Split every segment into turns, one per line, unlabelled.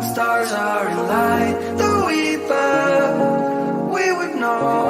when stars are in light, the weeper, we would know.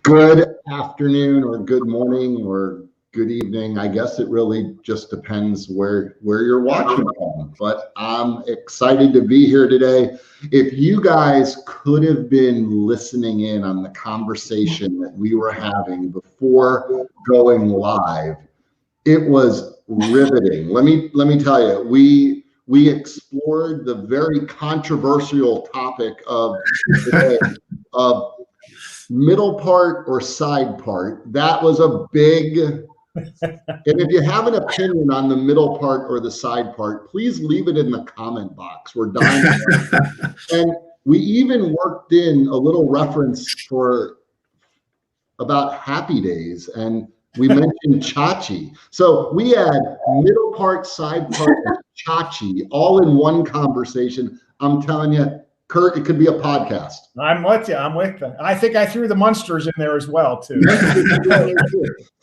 Good afternoon or good morning or good evening. I guess it really just depends where you're watching from, but I'm excited to be here today. If you guys could have been listening in on the conversation that we were having before going live, it was riveting. Let me tell you, we explored the very controversial topic of today of middle part or side part. That was a big, and if you have an opinion on the middle part or the side part, please leave it in the comment box. We're dying. And we even worked in a little reference for about Happy Days, and we mentioned Chachi. So we had middle part, side part, and Chachi all in one conversation. I'm telling you, Kurt, it could be a podcast.
I'm with you. I'm with you. I think I threw the Munsters in there as well, too.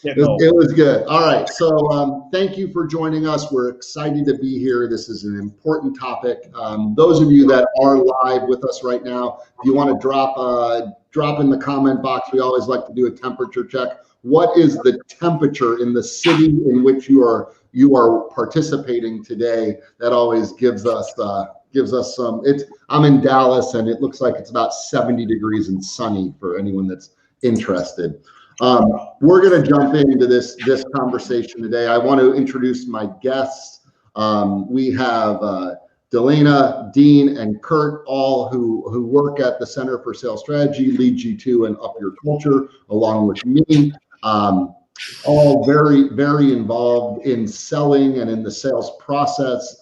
It was good. All right. So thank you for joining us. We're excited to be here. This is an important topic. Those of you that are live with us right now, if you want to drop in the comment box, we always like to do a temperature check. What is the temperature in the city in which you are participating today? That always gives us some. I'm in Dallas, and it looks like it's about 70 degrees and sunny for anyone that's interested. We're going to jump into this conversation today. I want to introduce my guests. We have Dalena, Dean, and Kurt, all who work at the Center for Sales Strategy, LeadG2, and Up Your Culture, along with me. All very, very involved in selling and in the sales process,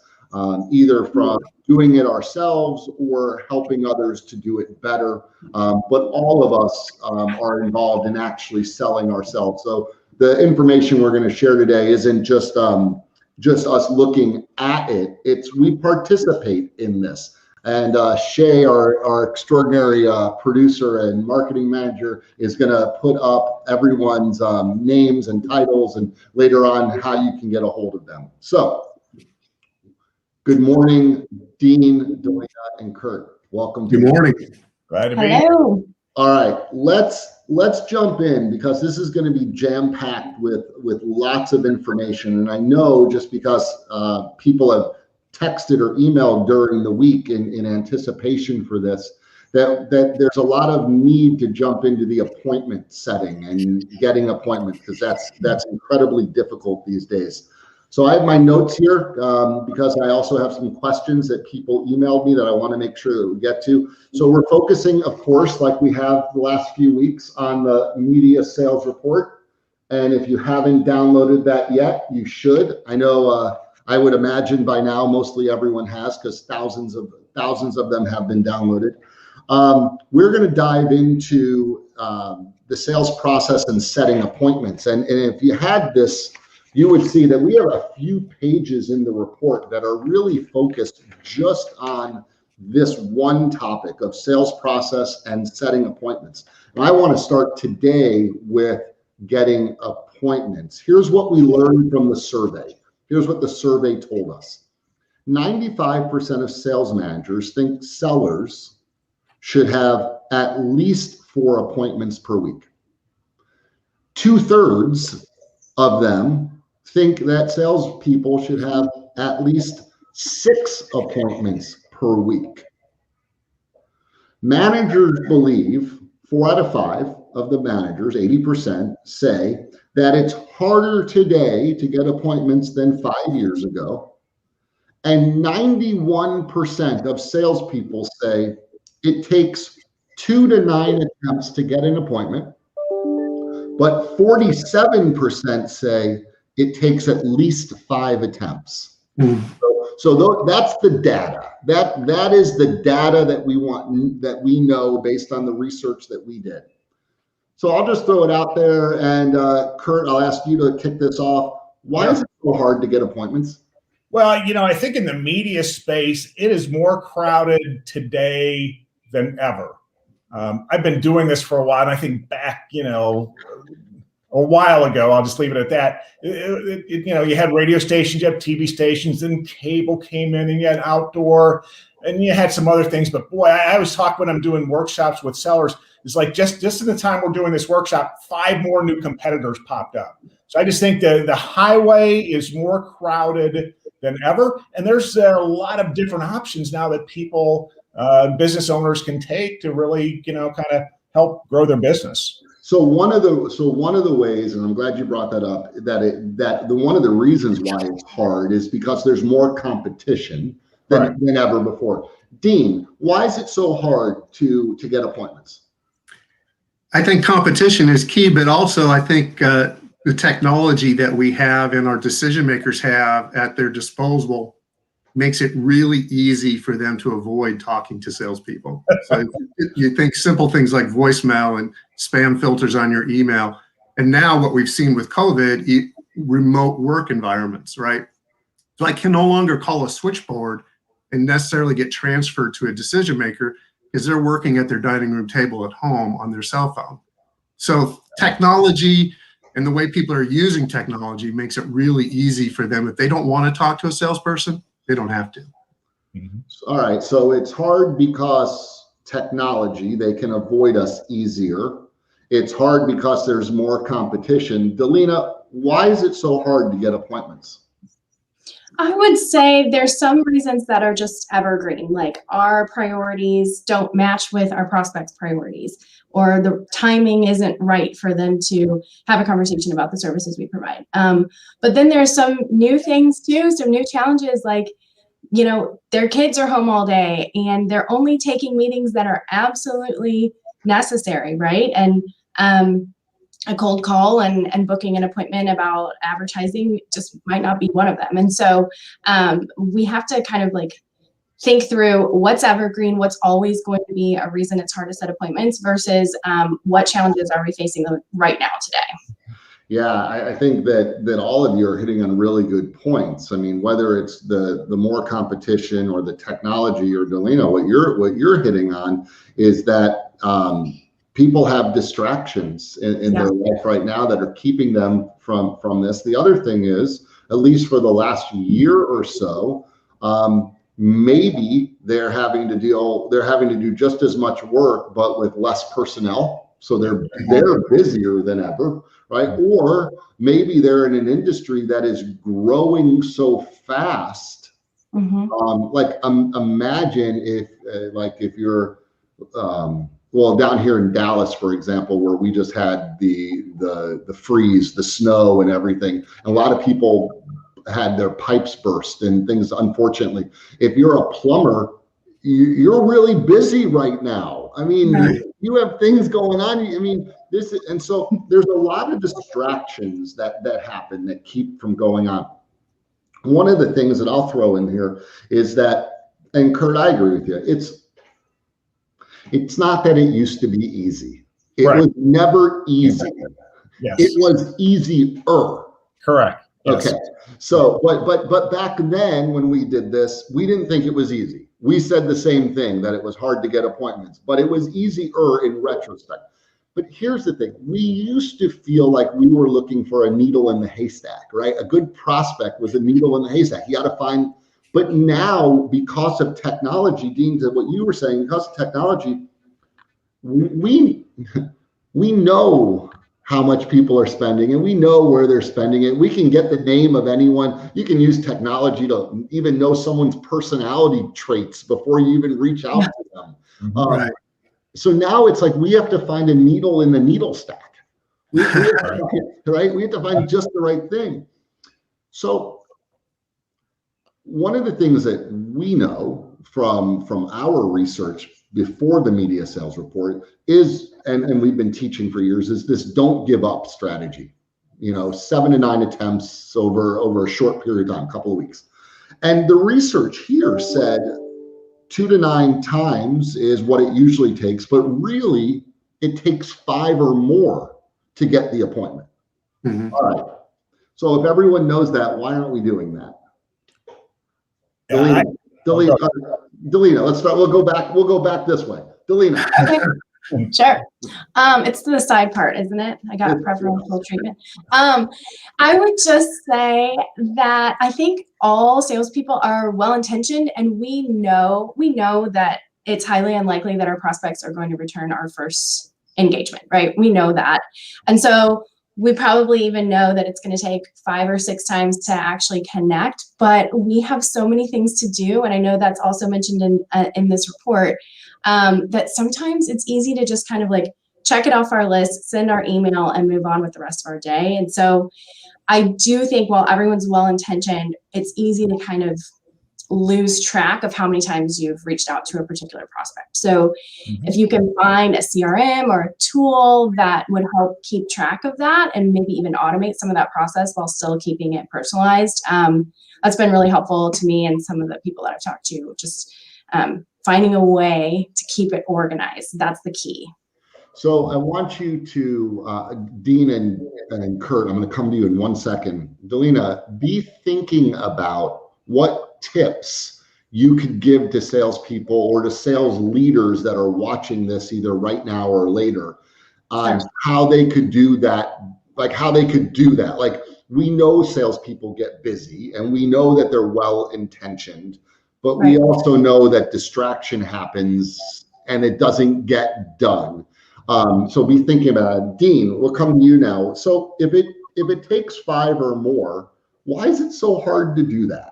either from doing it ourselves or helping others to do it better. But all of us are involved in actually selling ourselves. So the information we're going to share today isn't just us looking at it. It's we participate in this. And Shay, our extraordinary producer and marketing manager, is going to put up everyone's names and titles, and later on how you can get a hold of them. So good morning, Dean, Dalena, and Kurt. Welcome.
Good morning.
Glad to be here.
All right, let's jump in, because this is going to be jam-packed with lots of information. And I know, just because people have texted or emailed during the week in anticipation for this, that there's a lot of need to jump into the appointment setting and getting appointments, because that's incredibly difficult these days. So I have my notes here because I also have some questions that people emailed me that I want to make sure that we get to. So we're focusing, of course, like we have the last few weeks, on the media sales report. And if you haven't downloaded that yet, you should. I know I would imagine by now mostly everyone has, because thousands of them have been downloaded. We're going to dive into the sales process and setting appointments. And if you had this you would see that we have a few pages in the report that are really focused just on this one topic of sales process and setting appointments. And I want to start today with getting appointments. Here's what we learned from the survey. Here's what the survey told us. 95% of sales managers think sellers should have at least 4 appointments per week. 2/3 of them think that salespeople should have at least 6 appointments per week. Managers believe 4 out of 5 of the managers, 80%, say that it's harder today to get appointments than 5 years ago. And 91% of salespeople say it takes 2 to 9 attempts to get an appointment, but 47% say it takes at least 5 attempts. So that's the data. That is the data that we want, that we know based on the research that we did. So I'll just throw it out there, and Kurt, I'll ask you to kick this off. Why is it so hard to get appointments?
Well, I think in the media space, it is more crowded today than ever. I've been doing this for a while, and I think back, a while ago, I'll just leave it at that. You had radio stations, you had TV stations, and cable came in, and you had outdoor, and you had some other things. But boy, I always talk when I'm doing workshops with sellers. It's like just in the time we're doing this workshop, 5 more new competitors popped up. So I just think the highway is more crowded than ever, and there's a lot of different options now that people, business owners, can take to really, kind of help grow their business.
So one of the ways, and I'm glad you brought that up, one of the reasons why it's hard is because there's more competition than ever before. Dean, why is it so hard to get appointments?
I think competition is key, but also I think the technology that we have and our decision makers have at their disposal makes it really easy for them to avoid talking to salespeople. So you think simple things like voicemail and spam filters on your email. And now what we've seen with COVID, remote work environments, right? So I can no longer call a switchboard and necessarily get transferred to a decision maker because they're working at their dining room table at home on their cell phone. So technology and the way people are using technology makes it really easy for them. If they don't want to talk to a salesperson, they don't have to.
Mm-hmm. All right, so it's hard because technology, they can avoid us easier. It's hard because there's more competition. Dalena, why is it so hard to get appointments?
I would say there's some reasons that are just evergreen, like our priorities don't match with our prospects' priorities, or the timing isn't right for them to have a conversation about the services we provide. But then there's some new things too, some new challenges, like, their kids are home all day and they're only taking meetings that are absolutely necessary, right? And a cold call and booking an appointment about advertising just might not be one of them. And so we have to kind of think through what's evergreen, what's always going to be a reason it's hard to set appointments versus what challenges are we facing right now today.
Yeah, I think that all of you are hitting on really good points. I mean, whether it's the more competition or the technology, or Dalena, what you're hitting on is that people have distractions in their life right now that are keeping them from this. The other thing is, at least for the last year or so, maybe they're having to do just as much work, but with less personnel. So they're busier than ever, right? Or maybe they're in an industry that is growing so fast. Mm-hmm. Imagine if you're down here in Dallas, for example, where we just had the freeze, the snow and everything. A lot of people had their pipes burst and things, unfortunately. If you're a plumber, you're really busy right now. I mean, you have things going on. I mean, and so there's a lot of distractions that happen that keep from going on. One of the things that I'll throw in here is that, and Kurt, I agree with you, it's not that it used to be easy. It was never easy.
Yes.
It was easier.
Correct. Yes.
Okay. So, but back then when we did this, we didn't think it was easy. We said the same thing, that it was hard to get appointments, but it was easier in retrospect. But here's the thing. We used to feel like we were looking for a needle in the haystack, right? A good prospect was a needle in the haystack. You got to find, but now because of technology, Dean, to what you were saying, because of technology, we know how much people are spending, and we know where they're spending it. We can get the name of anyone. You can use technology to even know someone's personality traits before you even reach out to them.
Right.
So now it's like we have to find a needle in the needle stack. Right? We have to find just the right thing. So one of the things that we know from our research before the media sales report is, and we've been teaching for years, is this don't give up strategy. 7 to 9 attempts over a short period of time, a couple of weeks. And the research here said 2 to 9 times is what it usually takes, but really it takes 5 or more to get the appointment.
Mhm.
All right. So if everyone knows that, why aren't we doing that? Dalena, let's start. We'll go back this way. Dalena.
Okay. Sure. It's the side part, isn't it? I got preferential treatment. I would just say that I think all salespeople are well-intentioned, and we know that it's highly unlikely that our prospects are going to return our first engagement, right? We know that. And so we probably even know that it's going to take 5 or 6 times to actually connect, but we have so many things to do. And I know that's also mentioned in this report, that sometimes it's easy to just kind of like check it off our list, send our email, and move on with the rest of our day. And so I do think while everyone's well-intentioned, it's easy to kind of lose track of how many times you've reached out to a particular prospect. So if you can find a CRM or a tool that would help keep track of that and maybe even automate some of that process while still keeping it personalized, that's been really helpful to me and some of the people that I've talked to. Just finding a way to keep it organized. That's the key.
So I want you to, Dean and Kurt, I'm going to come to you in 1 second. Dalena, be thinking about what tips you could give to salespeople or to sales leaders that are watching this either right now or later on how they could do that. Like we know salespeople get busy and we know that they're well-intentioned, but we also know that distraction happens and it doesn't get done. So be thinking about it. Dean, we'll come to you now. So if it takes 5 or more, why is it so hard to do that?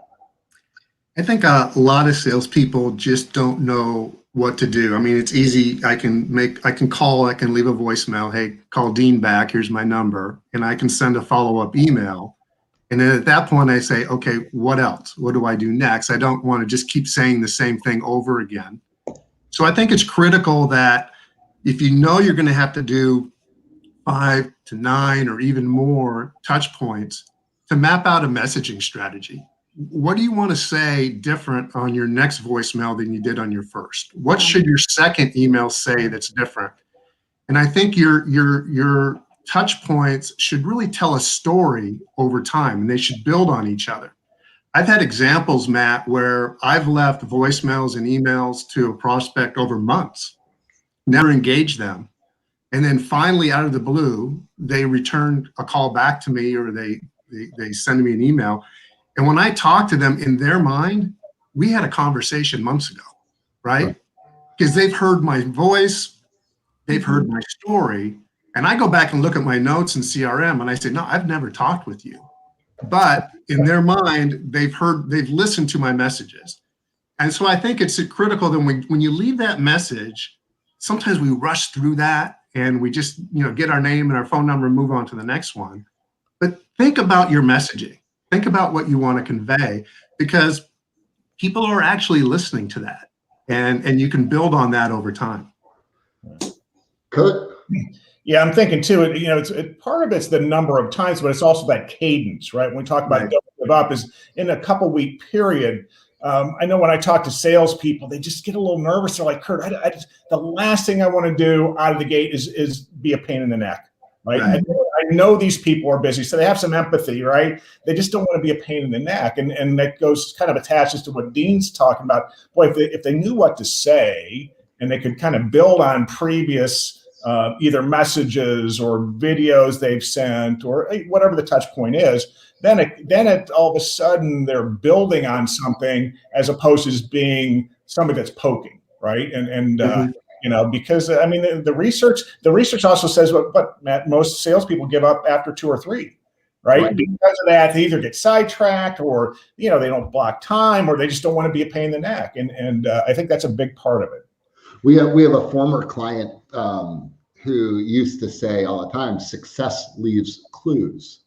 I think a lot of salespeople just don't know what to do. I mean, it's easy. I can leave a voicemail. Hey, call Dean back. Here's my number. And I can send a follow-up email. And then at that point I say, okay, what else? What do I do next? I don't want to just keep saying the same thing over again. So I think it's critical that if you know you're going to have to do 5 to 9 or even more touch points, to map out a messaging strategy. What do you want to say different on your next voicemail than you did on your first? What should your second email say that's different? And I think your touch points should really tell a story over time, and they should build on each other. I've had examples, Matt, where I've left voicemails and emails to a prospect over months, never engaged them. And then finally, out of the blue, they returned a call back to me, or they send me an email. And when I talk to them, in their mind, we had a conversation months ago, right? Because they've heard my voice, they've heard my story, and I go back and look at my notes in CRM and I say, no, I've never talked with you. But in their mind, they've listened to my messages. And so I think it's critical that when you leave that message, sometimes we rush through that and we just get our name and our phone number and move on to the next one. But think about your messaging. Think about what you want to convey, because people are actually listening to that, and you can build on that over time.
Kurt?
Yeah, I'm thinking too. Part of it's the number of times, but it's also that cadence, right? When we talk about don't give up, is in a couple-week period. I know when I talk to salespeople, they just get a little nervous. They're like, Kurt, the last thing I want to do out of the gate is be a pain in the neck, right? I know these people are busy, so they have some empathy, right? They just don't want to be a pain in the neck. And that goes kind of attaches to what Dean's talking about. Boy, if they knew what to say and they could kind of build on previous either messages or videos they've sent or whatever the touch point is, then it all of a sudden they're building on something as opposed to just being somebody that's poking, right? And because I mean the research also says what Matt, most salespeople give up after 2 or 3, right? Because of that, they either get sidetracked or they don't block time or they just don't want to be a pain in the neck, and I think that's a big part of it.
We have a former client who used to say all the time, "Success leaves clues."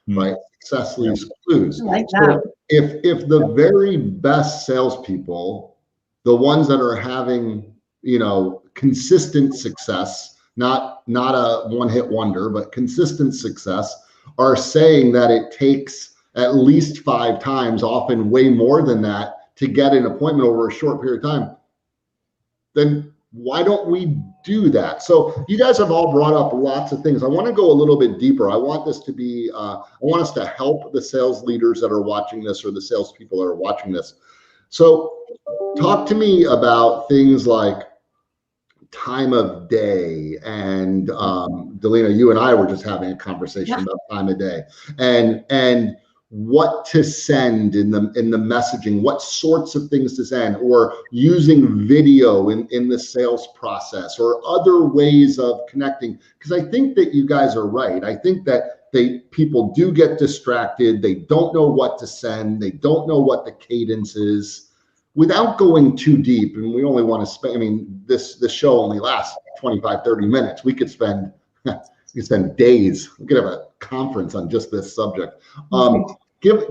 Right? Success leaves clues.
I like that.
So if the very best salespeople, the ones that are having consistent success, not a one-hit wonder, but consistent success, are saying that it takes at least 5 times, often way more than that, to get an appointment over a short period of time, then why don't we do that? So you guys have all brought up lots of things. I want to go a little bit deeper. I want this to be, I want us to help the sales leaders that are watching this or the salespeople that are watching this. So talk to me about things like time of day. And Dalena, you and I were just having a conversation about time of day and what to send in the messaging, what sorts of things to send, or using video in the sales process, or other ways of connecting. Because I think that you guys are right. I think that people do get distracted. They don't know what to send. They don't know what the cadence is. Without going too deep, and we only want to spend, I mean, this show only lasts 25, 30 minutes. We could spend days. We could have a conference on just this subject.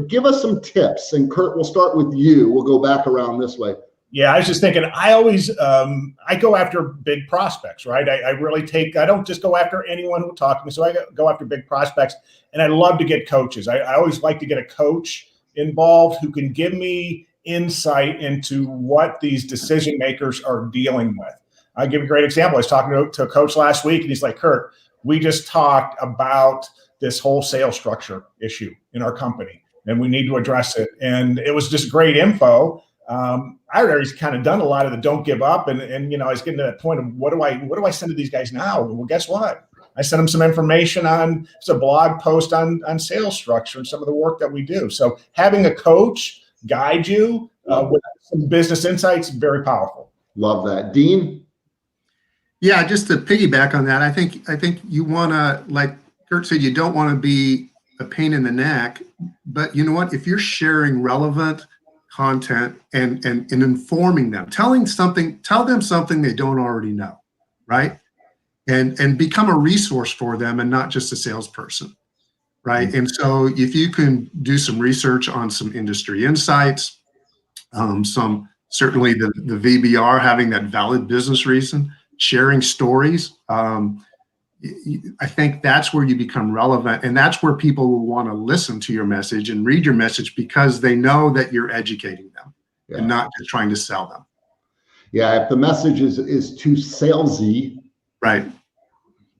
Give us some tips, and Kurt, we'll start with you. We'll go back around this way.
Yeah, I was just thinking, I always, I go after big prospects, right? I don't just go after anyone who will talk to me. So I go after big prospects, and I love to get coaches. I always like to get a coach involved who can give me insight into what these decision makers are dealing with. I'll give you a great example. I was talking to a coach last week, and he's like, "Kurt, we just talked about this whole sales structure issue in our company, and we need to address it." And it was just great info. I already kind of done a lot of the don't give up, and I was getting to that point of what do I send to these guys now? Well, guess what? I sent them some information on, it's a blog post on sales structure and some of the work that we do. So having a coach guide you with some business insights, very powerful.
Love that. Dean?
Yeah, just to piggyback on that, I think you want to, like Kurt said, you don't want to be a pain in the neck, but you know what? If you're sharing relevant content and informing them, tell them something they don't already know, right? And become a resource for them and not just a salesperson, right? Mm-hmm. And so if you can do some research on some industry insights, some certainly the VBR, having that valid business reason, sharing stories, I think that's where you become relevant, and that's where people will want to listen to your message and read your message because they know that you're educating them and not just trying to sell them.
Yeah, if the message is too salesy,
right?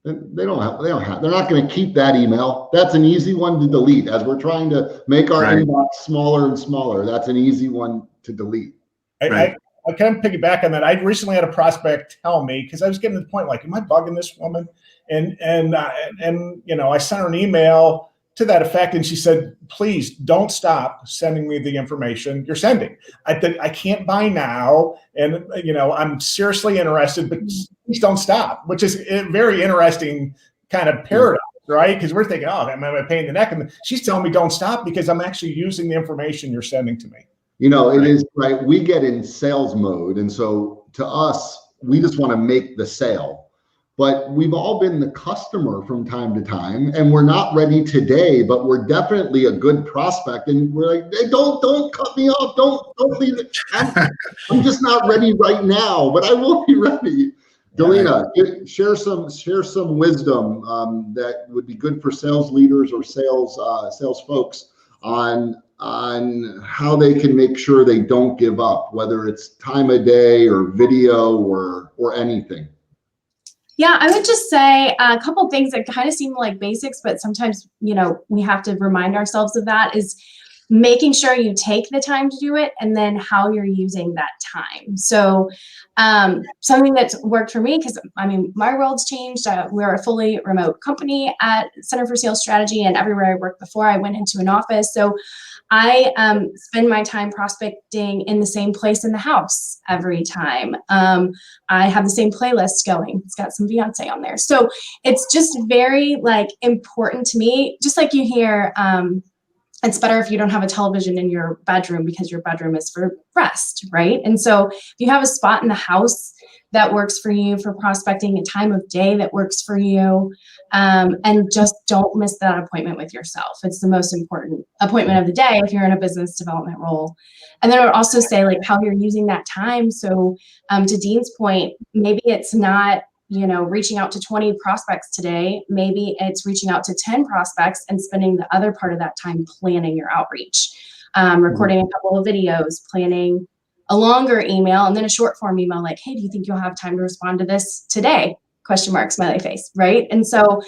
They're not going to keep that email. That's an easy one to delete. As we're trying to make our inbox smaller and smaller, that's an easy one to delete.
I kind of piggyback on that. I recently had a prospect tell me, because I was getting to the point like, am I bugging this woman? And I sent her an email to that effect, and she said, please don't stop sending me the information you're sending. I can't buy now, and I'm seriously interested, but please don't stop, which is a very interesting kind of paradox, right? Because we're thinking, oh, am I a pain in the neck? And she's telling me don't stop because I'm actually using the information you're sending to me.
It is right. We get in sales mode. And so to us, we just want to make the sale. But we've all been the customer from time to time, and we're not ready today, but we're definitely a good prospect. And we're like, hey, don't cut me off. Don't leave it. I'm just not ready right now, but I will be ready. Dalena, share some wisdom that would be good for sales leaders or sales folks on how they can make sure they don't give up, whether it's time of day or video or anything.
Yeah, I would just say a couple things that kind of seem like basics, but sometimes, we have to remind ourselves of that is making sure you take the time to do it and then how you're using that time. So something that's worked for me, because my world's changed. We're a fully remote company at Center for Sales Strategy, and everywhere I worked before, I went into an office. So I spend my time prospecting in the same place in the house every time. I have the same playlist going. It's got some Beyonce on there. So it's just very important to me, just like you hear, it's better if you don't have a television in your bedroom because your bedroom is for rest, right? And so if you have a spot in the house that works for you for prospecting, a time of day that works for you, and just don't miss that appointment with yourself. It's the most important appointment of the day if you're in a business development role. And then I would also say how you're using that time. So to Dean's point, maybe it's not reaching out to 20 prospects today. Maybe it's reaching out to 10 prospects and spending the other part of that time planning your outreach, recording a couple of videos, planning a longer email, and then a short form email like, hey, do you think you'll have time to respond to this today? ? Smiley face, right? And so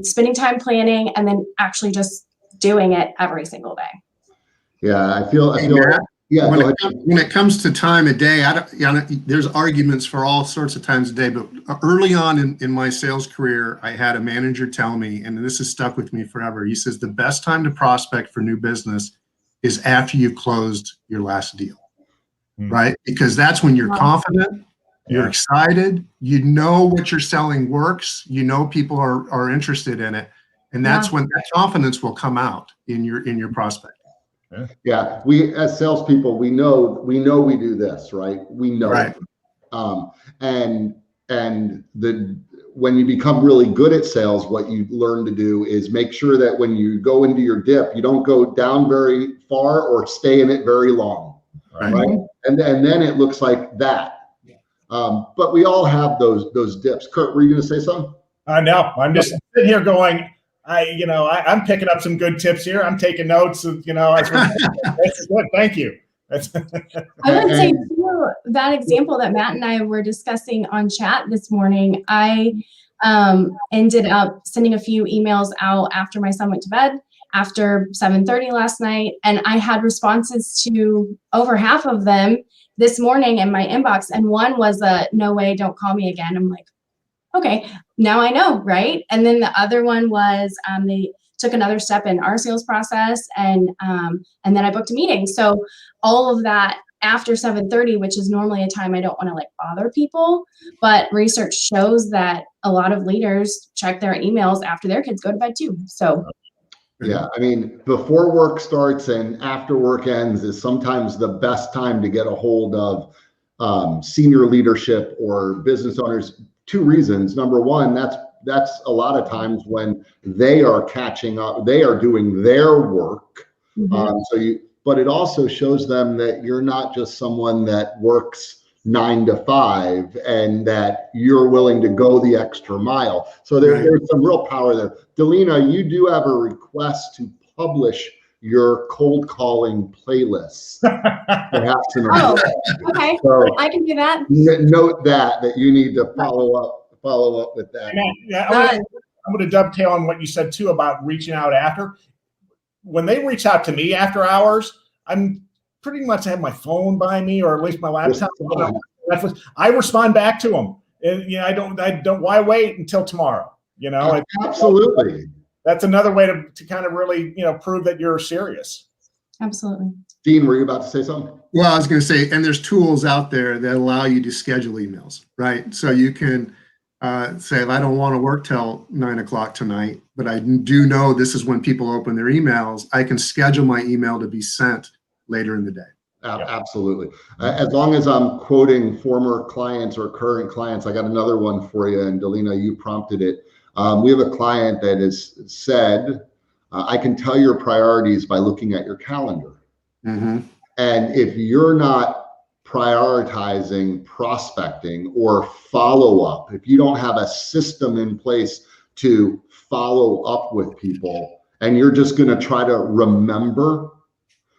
spending time planning and then actually just doing it every single day.
Yeah, I feel
Hey,
like,
Matt,
yeah,
when
go ahead.
when it comes to time of day, there's arguments for all sorts of times of day, but early on in my sales career, I had a manager tell me, and this has stuck with me forever. He says, the best time to prospect for new business is after you've closed your last deal, right? Because that's when you're confident, you're excited, what you're selling works, people are interested in it. And that's when that confidence will come out in your prospecting.
Yeah, we as salespeople, we know we do this, right? We know
right.
it. And when you become really good at sales, what you learn to do is make sure that when you go into your dip, you don't go down very far or stay in it very long, right? And then it looks like that. But we all have those dips. Kurt, were you going to say something?
No, I'm just sitting here going, I'm picking up some good tips here. I'm taking notes. This is good. Thank you.
I would say too, that example that Matt and I were discussing on chat this morning, I ended up sending a few emails out after my son went to bed after 7:30 last night, and I had responses to over half of them this morning in my inbox, and one was a no way, don't call me again. I'm like, okay, now I know, right? And then the other one was they took another step in our sales process, and then I booked a meeting. So all of that after 7:30, which is normally a time I don't want to bother people, but research shows that a lot of leaders check their emails after their kids go to bed too. So
yeah, before work starts and after work ends is sometimes the best time to get a hold of senior leadership or business owners. Two reasons. Number one, that's a lot of times when they are catching up, they are doing their work. But it also shows them that you're not just someone that works 9 to 5 and that you're willing to go the extra mile. So there's some real power there. Dalena, you do have a request to publish your cold calling playlist. Perhaps in
okay.
So
I can do that.
Note that you need to follow up with that.
I'm going to dovetail on what you said too about reaching out after. When they reach out to me after hours, I'm pretty much have my phone by me, or at least my laptop. I respond back to them, and I don't. Why wait until tomorrow?
Absolutely.
That's another way to kind of really prove that you're serious.
Absolutely.
Dean, were you about to say something?
Well, I was going to say, and there's tools out there that allow you to schedule emails, right? So you can say, I don't want to work till 9 o'clock tonight, but I do know this is when people open their emails. I can schedule my email to be sent later in the day.
Absolutely. As long as I'm quoting former clients or current clients, I got another one for you. And Dalena, you prompted it. We have a client that has said, I can tell your priorities by looking at your calendar. And if you're not prioritizing prospecting or follow up, if you don't have a system in place to follow up with people and you're just going to try to remember,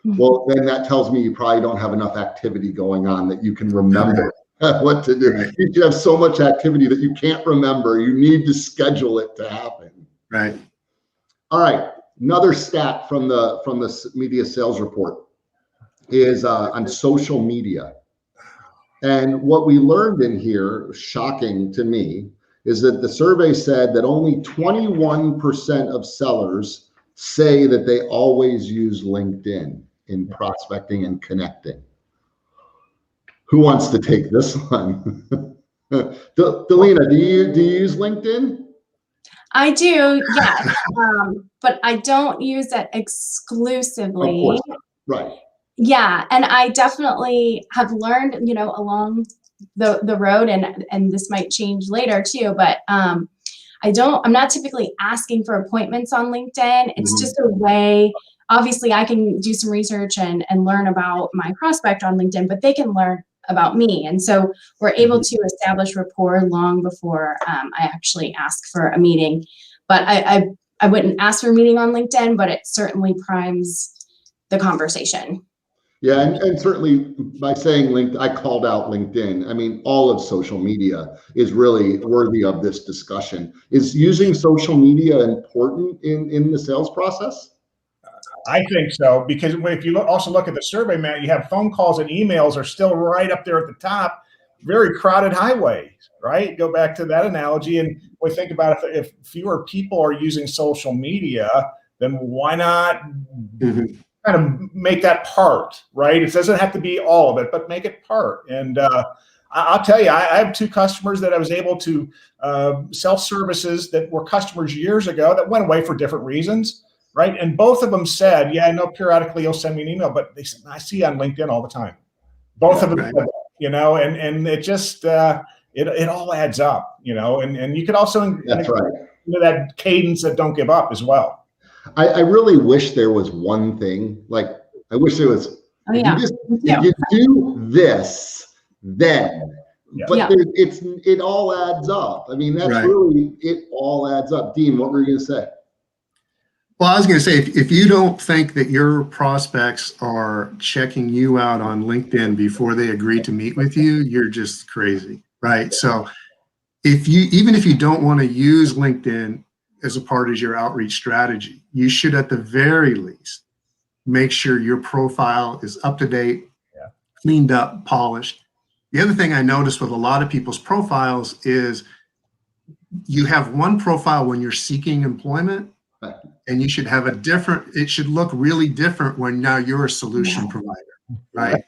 well, then that tells me you probably don't have enough activity going on that you can remember what to do.
Right.
You have so much activity that you can't remember. You need to schedule it to happen.
Right.
All right. Another stat from the media sales report is on social media. And what we learned in here, shocking to me, is that the survey said that only 21% of sellers say that they always use LinkedIn in prospecting and connecting. Who wants to take this one? Dalena, do you use LinkedIn?
I do, yes, but I don't use it exclusively.
Of course, right.
Yeah, and I definitely have learned, along the road, and this might change later too, but I'm not typically asking for appointments on LinkedIn. It's just a way, obviously I can do some research and learn about my prospect on LinkedIn, but they can learn about me. And so we're able to establish rapport long before I actually ask for a meeting. But I wouldn't ask for a meeting on LinkedIn, but it certainly primes the conversation.
Yeah, and certainly by saying LinkedIn, I called out LinkedIn. I mean, all of social media is really worthy of this discussion. Is using social media important in the sales process?
I think so, because if you also look at the survey, Matt, you have phone calls and emails are still right up there at the top, very crowded highways, right? Go back to that analogy, and we think about if fewer people are using social media, then why not kind of make that part, right? It doesn't have to be all of it, but make it part. And I'll tell you, I have 2 customers that I was able to sell services that were customers years ago that went away for different reasons. Right. And both of them said, yeah, I know periodically you'll send me an email, but they said, I see you on LinkedIn all the time. Both of them,
Right.
and it just, it all adds up, and you could also,
That's right.
That cadence that don't give up as well.
I really wish there was one thing, like, I wish there was, if you do this, then, but it all adds up. I mean, that's really, it all adds up. Dean, what were you going to say?
Well, I was going to say, if you don't think that your prospects are checking you out on LinkedIn before they agree to meet with you, you're just crazy, right? So even if you don't want to use LinkedIn as a part of your outreach strategy, you should at the very least make sure your profile is up to date, cleaned up, polished. The other thing I noticed with a lot of people's profiles is you have one profile when you're seeking employment, and you should have it should look really different when now you're a solution provider, right?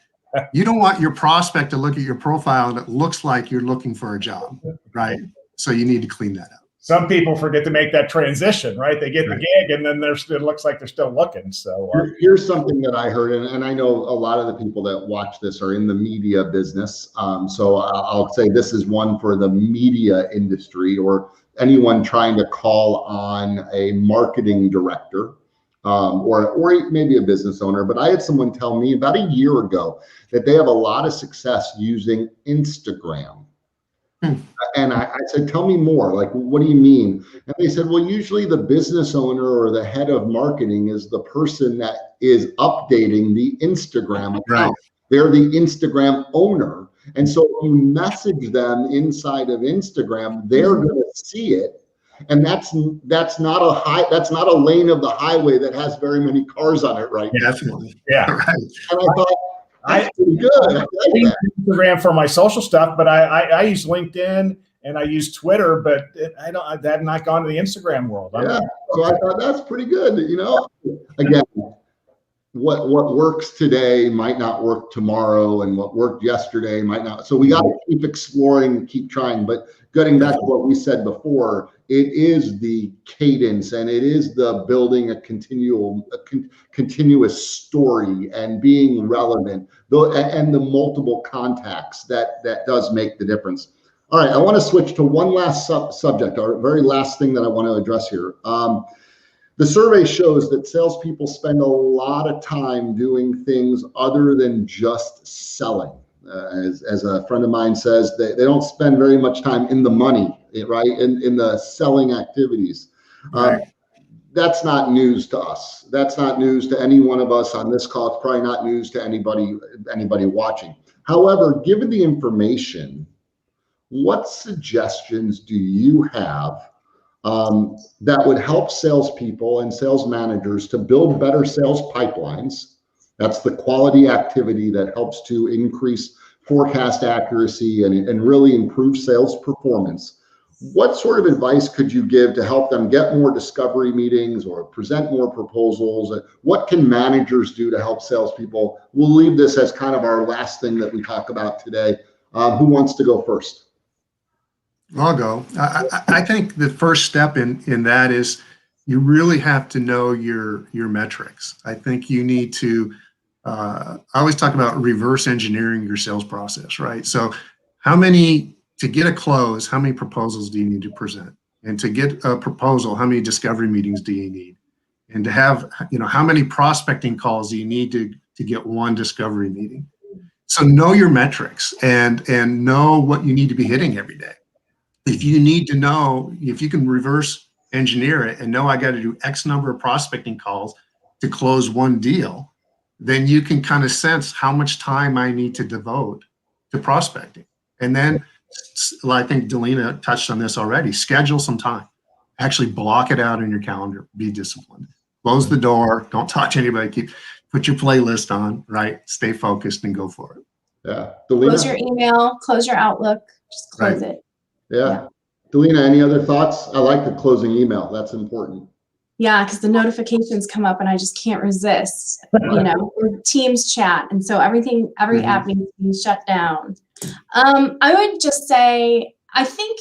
You don't want your prospect to look at your profile and it looks like you're looking for a job, right? So you need to clean that up.
Some people forget to make that transition, right? They get the gig and then it looks like they're still looking. So
here's something that I heard, and I know a lot of the people that watch this are in the media business. So I'll say this is one for the media industry or anyone trying to call on a marketing director or maybe a business owner. But I had someone tell me about a year ago that they have a lot of success using Instagram. And I said, tell me more. Like, what do you mean? And they said, well, usually the business owner or the head of marketing is the person that is updating the Instagram account.
Right.
They're the Instagram owner. And so if you message them inside of Instagram, they're going to see it. And that's not a lane of the highway that has very many cars on it right now.
Definitely.
Yeah.
Right.
And I thought, that's pretty good.
I use Instagram for my social stuff, but I use LinkedIn and I use Twitter, but I have not gone to the Instagram world.
Yeah. So I thought that's pretty good. Again, what works today might not work tomorrow, and what worked yesterday might not. So we got to keep exploring, keep trying. But getting back to what we said before, it is the cadence and it is the building a continuous story and being relevant, and the multiple contacts that does make the difference. All right, I want to switch to one last subject, our very last thing that I want to address here. The survey shows that salespeople spend a lot of time doing things other than just selling. As a friend of mine says, they don't spend very much time in the money, right? In the selling activities.
Right.
That's not news to us. That's not news to any one of us on this call. It's probably not news to anybody watching. However, given the information, what suggestions do you have that would help salespeople and sales managers to build better sales pipelines? That's the quality activity that helps to increase forecast accuracy and really improve sales performance. What sort of advice could you give to help them get more discovery meetings or present more proposals? What can managers do to help salespeople? We'll leave this as kind of our last thing that we talk about today. Who wants to go first?
I'll go. I think the first step in that is you really have to know your metrics. I think you need to, I always talk about reverse engineering your sales process, right? So to get a close, how many proposals do you need to present? And to get a proposal, how many discovery meetings do you need? And to have, how many prospecting calls do you need to get one discovery meeting? So know your metrics and know what you need to be hitting every day. If you need to know, if you can reverse engineer it and know I got to do X number of prospecting calls to close one deal, then you can kind of sense how much time I need to devote to prospecting. And then I think Dalena touched on this already. Schedule some time. Actually block it out in your calendar. Be disciplined. Close the door. Don't talk to anybody. Put your playlist on, right? Stay focused and go for it.
Yeah. Dalena?
Close your email, close your Outlook, just close it.
Yeah. Dalena, any other thoughts? I like the closing email. That's important.
Yeah, because the notifications come up and I just can't resist, or Teams chat. And so every app needs to be shut down. I would just say, I think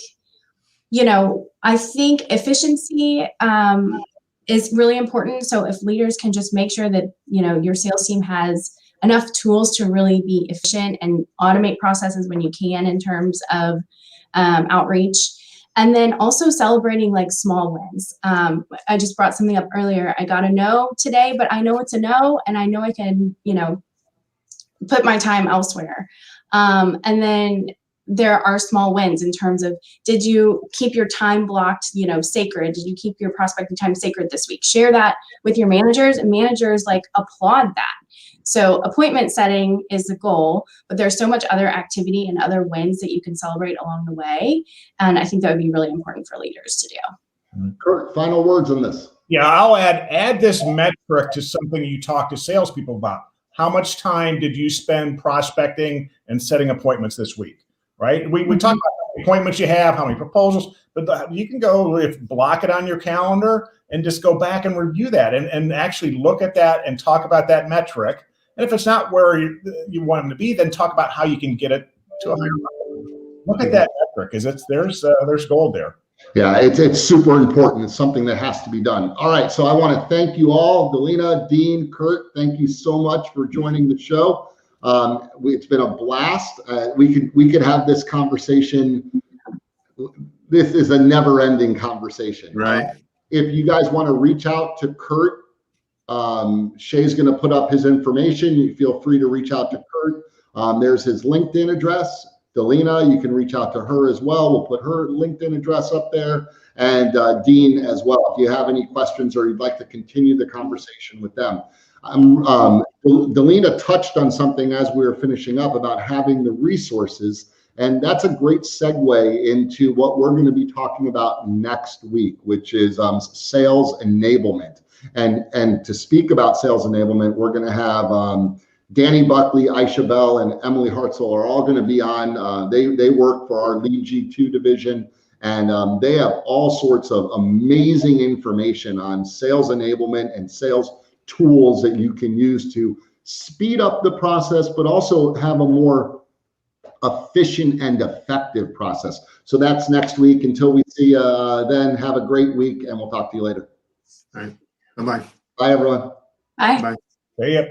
efficiency is really important. So if leaders can just make sure that, your sales team has enough tools to really be efficient and automate processes when you can in terms of outreach. And then also celebrating like small wins. I just brought something up earlier. I got a no today, but I know it's a no, and I know I can, put my time elsewhere. And then there are small wins in terms of, did you keep your time blocked, sacred? Did you keep your prospecting time sacred this week? Share that with your managers, and managers applaud that. So appointment setting is the goal, but there's so much other activity and other wins that you can celebrate along the way. And I think that would be really important for leaders to do.
Kurt, final words on this.
Yeah, I'll add this metric to something you talk to salespeople about. How much time did you spend prospecting and setting appointments this week? Right? We talk about how many appointments you have, how many proposals, but you can go block it on your calendar and just go back and review that and actually look at that and talk about that metric. And if it's not where you want them to be, then talk about how you can get it to a higher level. Look at that metric, because there's gold there.
Yeah, it's super important. It's something that has to be done. All right, so I want to thank you all, Dalena, Dean, Kurt. Thank you so much for joining the show. It's been a blast. We could have this conversation. This is a never-ending conversation.
Right.
If you guys want to reach out to Kurt, Shay's going to put up his information. You feel free to reach out to Kurt. There's his LinkedIn address. Dalena, you can reach out to her as well. We'll put her LinkedIn address up there, and Dean as well. If you have any questions or you'd like to continue the conversation with them. Dalena touched on something as we were finishing up about having the resources, and that's a great segue into what we're going to be talking about next week, which is sales enablement. And to speak about sales enablement, we're going to have Danny Buckley, Aisha Bell, and Emily Hartzell are all going to be on. They work for our LeadG2 division, and they have all sorts of amazing information on sales enablement and sales tools that you can use to speed up the process, but also have a more efficient and effective process. So that's next week. Until we see you then, have a great week, and we'll talk to you later.
All right. Bye-bye.
Bye, everyone.
Bye.
Bye.
See ya.